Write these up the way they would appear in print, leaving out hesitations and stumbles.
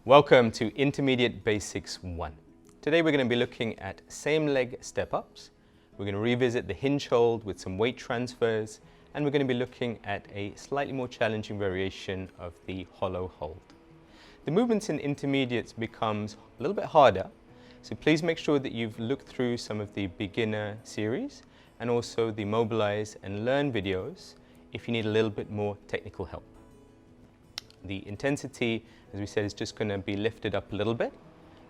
Welcome to Intermediate Basics 1. Today we're going to be looking at same leg step-ups. We're going to revisit the hinge hold with some weight transfers, and we're going to be looking at a slightly more challenging variation of the hollow hold. The movements in intermediates becomes a little bit harder, so please make sure that you've looked through some of the beginner series and also the mobilize and learn videos if you need a little bit more technical help. The intensity, as we said, is just going to be lifted up a little bit.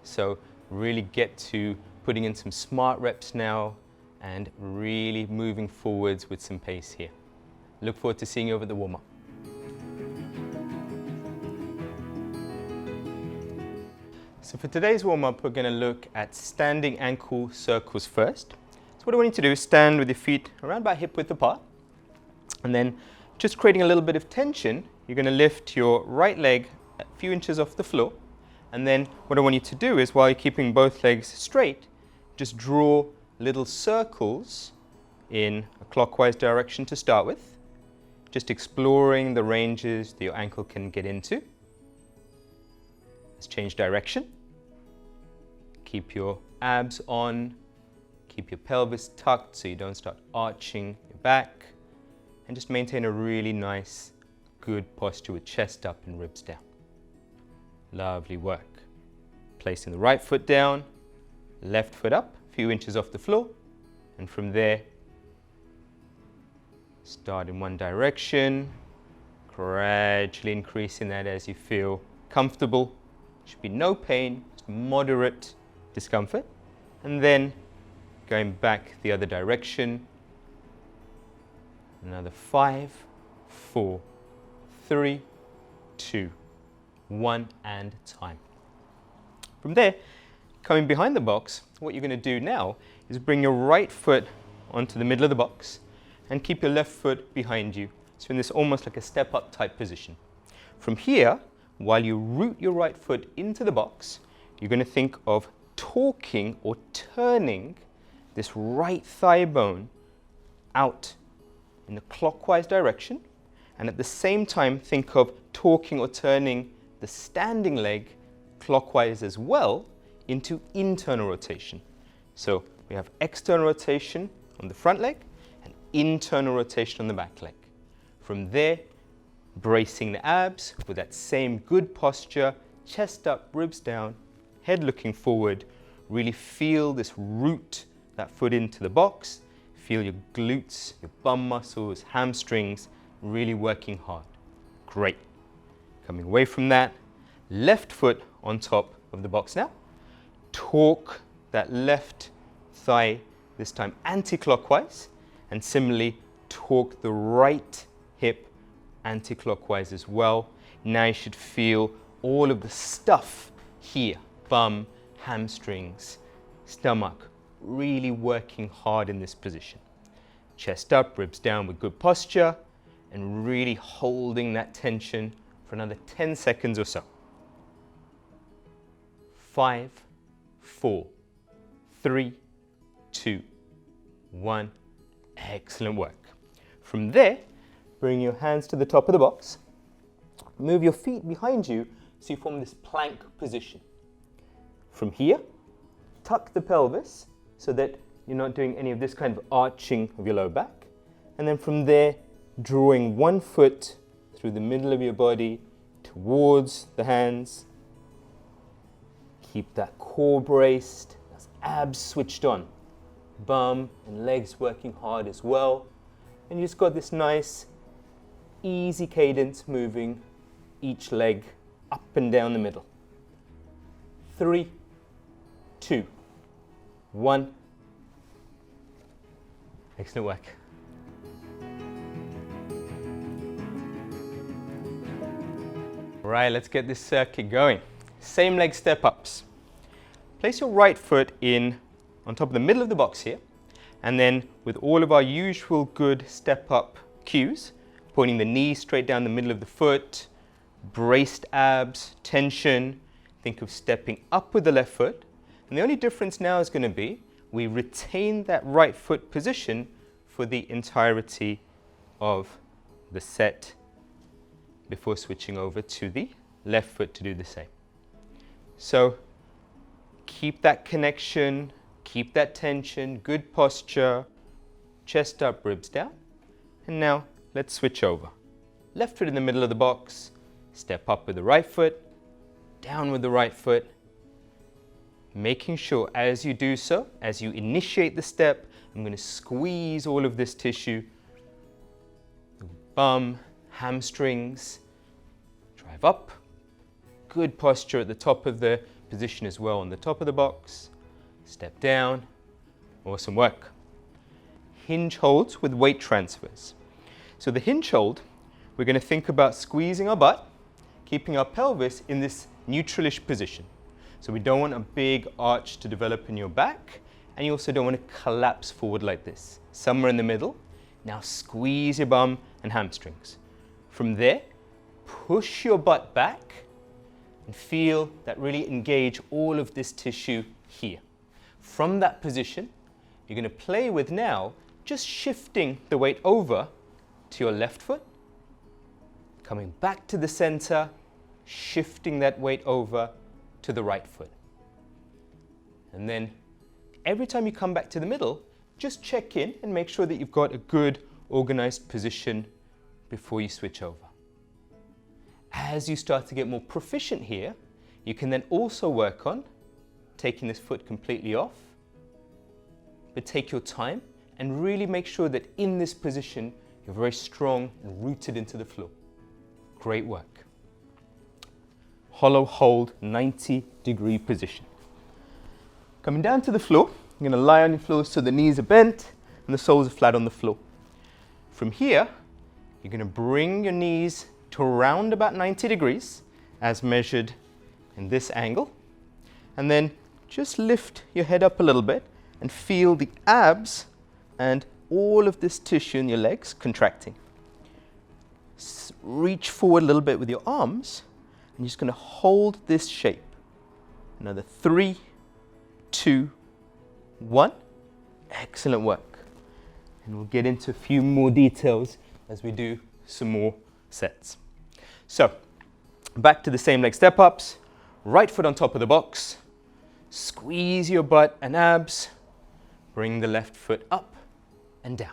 So really get to putting in some smart reps now and really moving forwards with some pace here. Look forward to seeing you over at the warm-up. So for today's warm-up, we're going to look at standing ankle circles first. So what I want you to do is stand with your feet around about hip width apart, and then just creating a little bit of tension, you're going to lift your right leg a few inches off the floor, and then what I want you to do is, while you're keeping both legs straight, just draw little circles in a clockwise direction to start with, just exploring the ranges that your ankle can get into. Let's change direction. Keep your abs on, keep your pelvis tucked so you don't start arching your back, and just maintain a really nice, good posture with chest up and ribs down. Lovely work. Placing the right foot down, left foot up, a few inches off the floor, and from there, start in one direction, gradually increasing that as you feel comfortable. Should be no pain, just moderate discomfort, and then going back the other direction. Another 5, 4, 3, 2, 1, and time. From there, coming behind the box, what you're going to do now is bring your right foot onto the middle of the box and keep your left foot behind you. So in this almost like a step-up type position. From here, while you root your right foot into the box, you're going to think of torquing or turning this right thigh bone out in the clockwise direction, and at the same time think of torquing or turning the standing leg clockwise as well into internal rotation. So we have external rotation on the front leg and internal rotation on the back leg. From there, bracing the abs with that same good posture, chest up, ribs down, head looking forward. Really feel this root that foot into the box. Feel your glutes, your bum muscles, hamstrings really working hard. Great. Coming away from that, left foot on top of the box now. Torque that left thigh, this time anti-clockwise, and similarly torque the right hip anti-clockwise as well. Now you should feel all of the stuff here, bum, hamstrings, stomach, really working hard in this position. Chest up, ribs down with good posture, and really holding that tension for another 10 seconds or so. 5, 4, 3, 2, 1. Excellent work. From there, bring your hands to the top of the box. Move your feet behind you so you form this plank position. From here, tuck the pelvis so that you're not doing any of this kind of arching of your lower back. And then from there, drawing one foot through the middle of your body towards the hands. Keep that core braced, those abs switched on. Bum and legs working hard as well. And you just got this nice, easy cadence moving each leg up and down the middle. 3, 2, 1. Excellent work. Right, let's get this circuit going. Same leg step-ups. Place your right foot in on top of the middle of the box here, and then with all of our usual good step-up cues, pointing the knee straight down the middle of the foot, braced abs, tension, think of stepping up with the left foot. And the only difference now is going to be we retain that right foot position for the entirety of the set before switching over to the left foot to do the same. So keep that connection, keep that tension, good posture, chest up, ribs down. And now let's switch over. Left foot in the middle of the box, step up with the right foot, down with the right foot, making sure as you do so, as you initiate the step, I'm going to squeeze all of this tissue, the bum, hamstrings, drive up, good posture at the top of the position as well on the top of the box, step down, awesome work. Hinge holds with weight transfers. So the hinge hold, we're going to think about squeezing our butt, keeping our pelvis in this neutralish position. So we don't want a big arch to develop in your back, and you also don't want to collapse forward like this. Somewhere in the middle. Now squeeze your bum and hamstrings. From there, push your butt back and feel that really engage all of this tissue here. From that position, you're going to play with now just shifting the weight over to your left foot, coming back to the center, shifting that weight over to the right foot. And then every time you come back to the middle, just check in and make sure that you've got a good organized position before you switch over. As you start to get more proficient here, you can then also work on taking this foot completely off, but take your time and really make sure that in this position, you're very strong and rooted into the floor. Great work. Hollow hold, 90-degree position. Coming down to the floor, you're going to lie on your floor so the knees are bent and the soles are flat on the floor. From here, you're going to bring your knees to around about 90 degrees as measured in this angle, and then just lift your head up a little bit and feel the abs and all of this tissue in your legs contracting. Reach forward a little bit with your arms, and you're just going to hold this shape. Another 3, 2, 1. Excellent work. And we'll get into a few more details as we do some more sets. So, back to the same leg step ups. Right foot on top of the box. Squeeze your butt and abs. Bring the left foot up and down.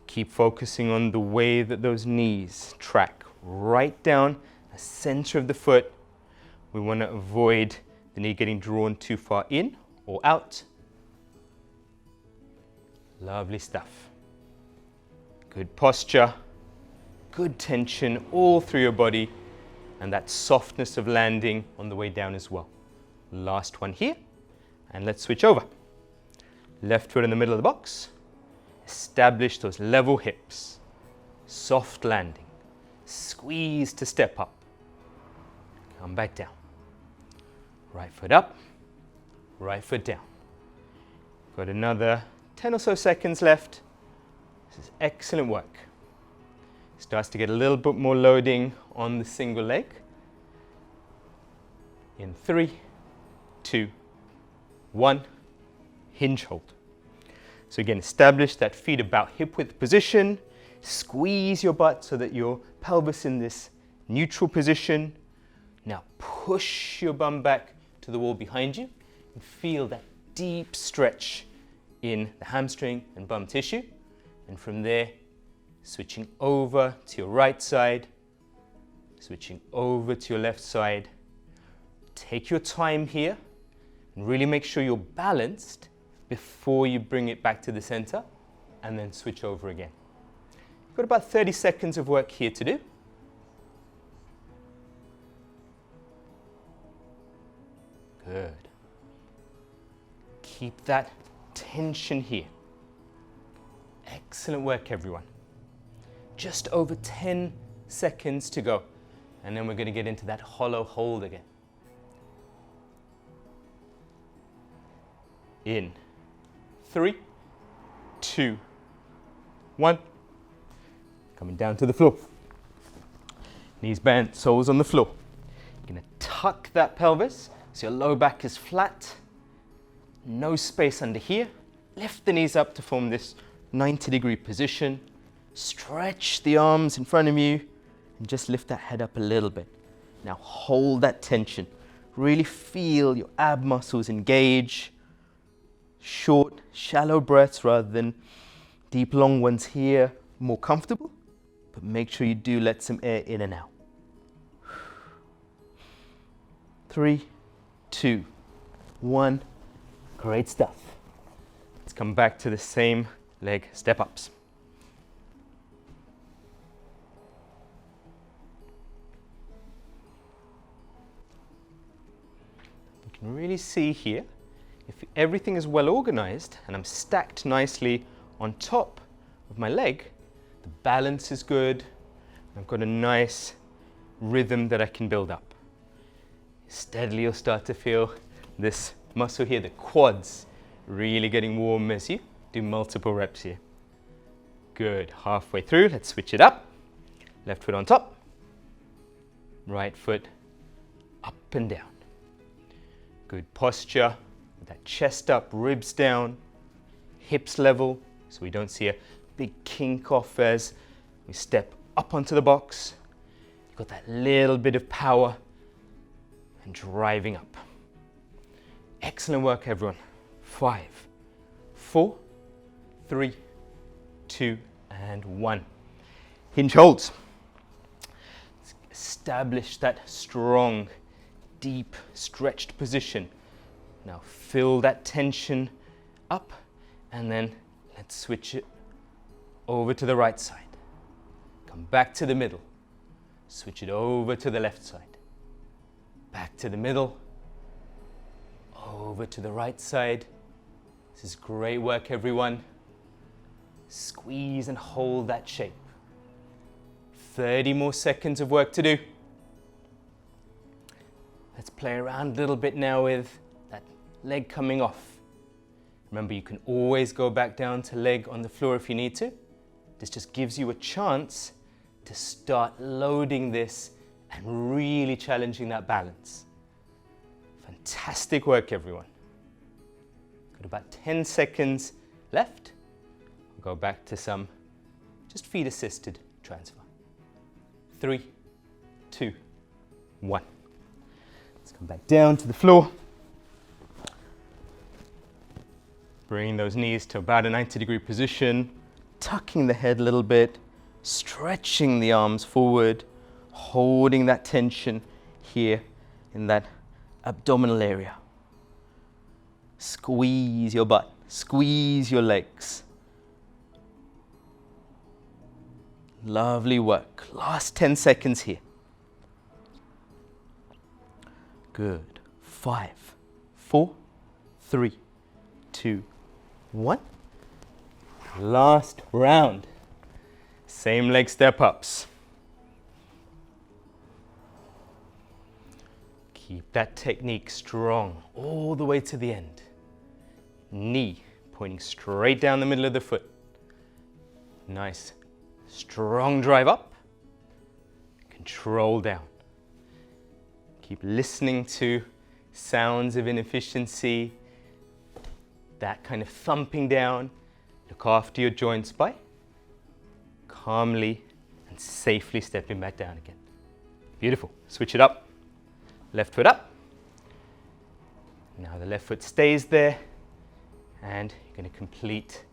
Keep focusing on the way that those knees track right down the center of the foot. We want to avoid the knee getting drawn too far in or out. Lovely stuff. Good posture, good tension all through your body, and that softness of landing on the way down as well. Last one here, and let's switch over. Left foot in the middle of the box. Establish those level hips. Soft landing. Squeeze to step up. Come back down. Right foot up, right foot down. Got another 10 or so seconds left. This is excellent work. Starts to get a little bit more loading on the single leg. In 3, 2, 1, hinge hold. So again, establish that feet about hip width position. Squeeze your butt so that your pelvis in this neutral position. Now push your bum back to the wall behind you and feel that deep stretch in the hamstring and bum tissue. And from there, switching over to your right side, switching over to your left side. Take your time here and really make sure you're balanced before you bring it back to the center and then switch over again. You've got about 30 seconds of work here to do. Good. Keep that tension here. Excellent work, everyone. Just over 10 seconds to go. And then we're going to get into that hollow hold again. In 3, 2, 1. Coming down to the floor. Knees bent, soles on the floor. You're going to tuck that pelvis so your low back is flat. No space under here. Lift the knees up to form this 90-degree position. Stretch the arms in front of you and just lift that head up a little bit. Now hold that tension. Really feel your ab muscles engage. Short, shallow breaths rather than deep, long ones here. More comfortable, but make sure you do let some air in and out. 3, 2, 1. Great stuff. Let's come back to the same leg step-ups. You can really see here, if everything is well organized and I'm stacked nicely on top of my leg, the balance is good. I've got a nice rhythm that I can build up. Steadily you'll start to feel this muscle here, the quads, really getting warm as you do multiple reps here. Good. Halfway through, let's switch it up. Left foot on top, right foot up and down. Good posture, with that chest up, ribs down, hips level, so we don't see a big kink off as we step up onto the box. You've got that little bit of power and driving up. Excellent work, everyone. 5, 4, 3, 2, and 1. Hinge holds. Establish that strong, deep, stretched position. Now fill that tension up, and then let's switch it over to the right side. Come back to the middle. Switch it over to the left side. Back to the middle. Over to the right side. This is great work, everyone. Squeeze and hold that shape. 30 more seconds of work to do. Let's play around a little bit now with that leg coming off. Remember, you can always go back down to leg on the floor if you need to. This just gives you a chance to start loading this and really challenging that balance. Fantastic work, everyone. Got about 10 seconds left. We'll go back to some just feet assisted transfer. 3, 2, 1. Let's come back down to the floor. Bringing those knees to about a 90-degree position, tucking the head a little bit, stretching the arms forward, holding that tension here in that abdominal area. Squeeze your butt, squeeze your legs. Lovely work. Last 10 seconds here. Good. 5, 4, 3, 2, 1. Last round. Same leg step ups. Keep that technique strong all the way to the end. Knee pointing straight down the middle of the foot. Nice, strong drive up. Control down. Keep listening to sounds of inefficiency. That kind of thumping down. Look after your joints by calmly and safely stepping back down again. Beautiful. Switch it up. Left foot up. Now the left foot stays there, and you're going to complete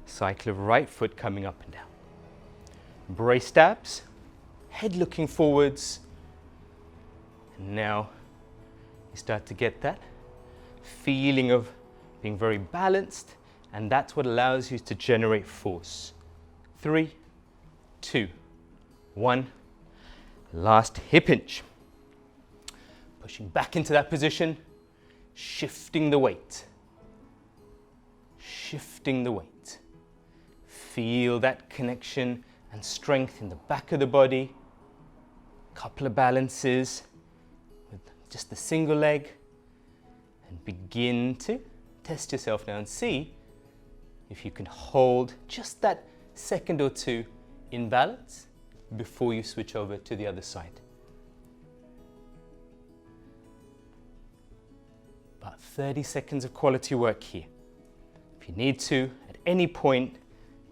a cycle of right foot coming up and down. Braced abs, head looking forwards, and now you start to get that feeling of being very balanced, and that's what allows you to generate force. 3, 2, 1. Last hip hinge. Pushing back into that position, shifting the weight. Shifting the weight. Feel that connection and strength in the back of the body. Couple of balances with just the single leg, and begin to test yourself now and see if you can hold just that second or two in balance before you switch over to the other side. About 30 seconds of quality work here. If you need to, at any point,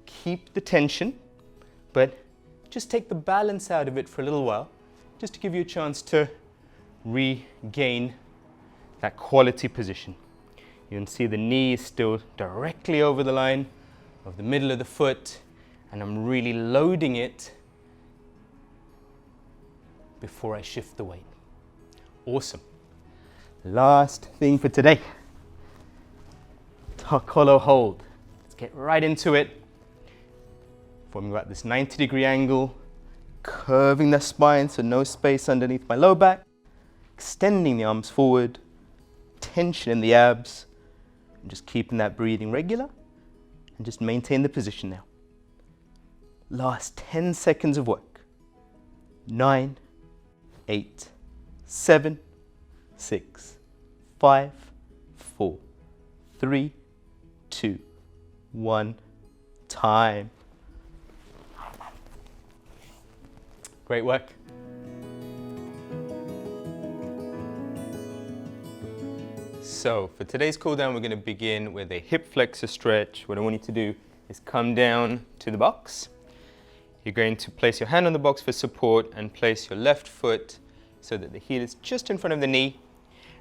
keep the tension, but just take the balance out of it for a little while, just to give you a chance to regain that quality position. You can see the knee is still directly over the line of the middle of the foot, and I'm really loading it before I shift the weight. Awesome. Last thing for today. Tuck hollow hold. Let's get right into it. Forming about this 90-degree angle, curving the spine so no space underneath my low back, extending the arms forward, tension in the abs, and just keeping that breathing regular, and just maintain the position now. Last 10 seconds of work. 9, 8, 7, 6, 5, 4, 3, 2, 1, time. Great work. So for today's cool down, we're going to begin with a hip flexor stretch. What I want you to do is come down to the box. You're going to place your hand on the box for support and place your left foot so that the heel is just in front of the knee.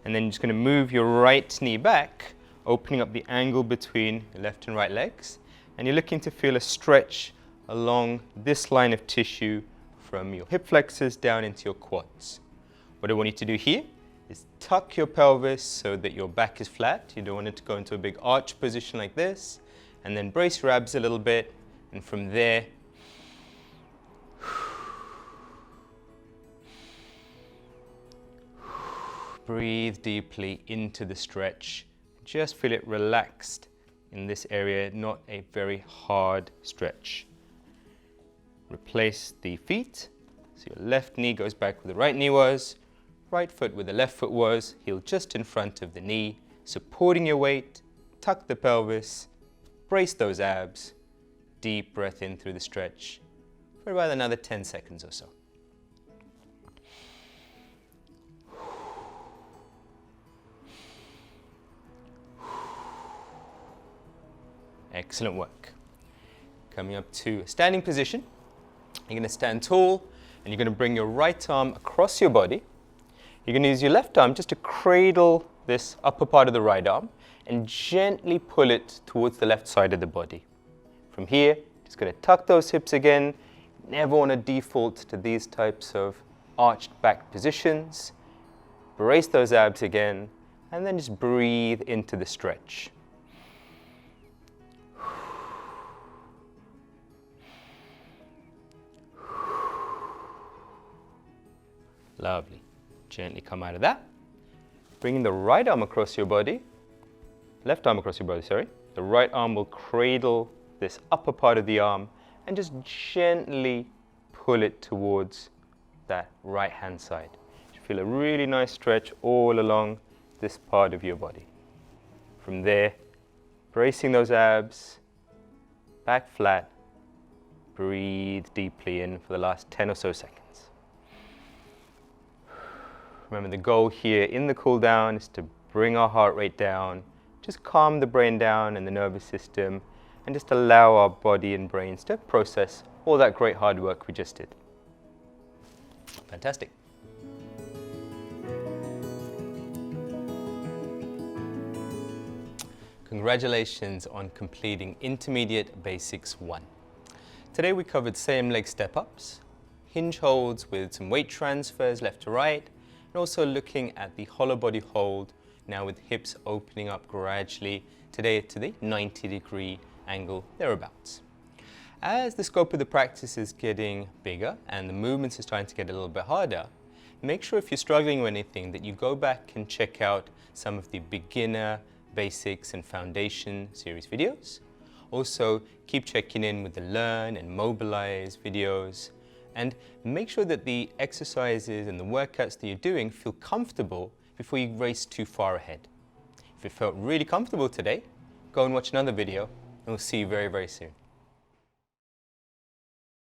And then you're just going to move your right knee back, opening up the angle between your left and right legs. And you're looking to feel a stretch along this line of tissue from your hip flexors down into your quads. What I want you to do here is tuck your pelvis so that your back is flat. You don't want it to go into a big arch position like this. And then brace your abs a little bit. And from there, breathe deeply into the stretch. Just feel it relaxed in this area, not a very hard stretch. Replace the feet. So your left knee goes back where the right knee was, right foot where the left foot was, heel just in front of the knee, supporting your weight, tuck the pelvis, brace those abs, deep breath in through the stretch for about another 10 seconds or so. Excellent work. Coming up to a standing position. You're going to stand tall and you're going to bring your right arm across your body. You're going to use your left arm just to cradle this upper part of the right arm and gently pull it towards the left side of the body. From here, just going to tuck those hips again. Never want to default to these types of arched back positions. Brace those abs again and then just breathe into the stretch. Lovely. Gently come out of that. Bringing the right arm across your body, left arm across your body, sorry. The right arm will cradle this upper part of the arm and just gently pull it towards that right hand side. You feel a really nice stretch all along this part of your body. From there, bracing those abs, back flat, breathe deeply in for the last 10 or so seconds. Remember, the goal here in the cool down is to bring our heart rate down, just calm the brain down and the nervous system, and just allow our body and brains to process all that great hard work we just did. Fantastic. Congratulations on completing Intermediate Basics 1. Today we covered same leg step-ups, hinge holds with some weight transfers left to right, and also looking at the hollow body hold, now with hips opening up gradually, today to the 90-degree angle thereabouts. As the scope of the practice is getting bigger and the movements are starting to get a little bit harder, make sure if you're struggling with anything that you go back and check out some of the beginner, basics and foundation series videos. Also, keep checking in with the Learn and Mobilize videos, and make sure that the exercises and the workouts that you're doing feel comfortable before you race too far ahead. If it felt really comfortable today, go and watch another video, and we'll see you very, very soon.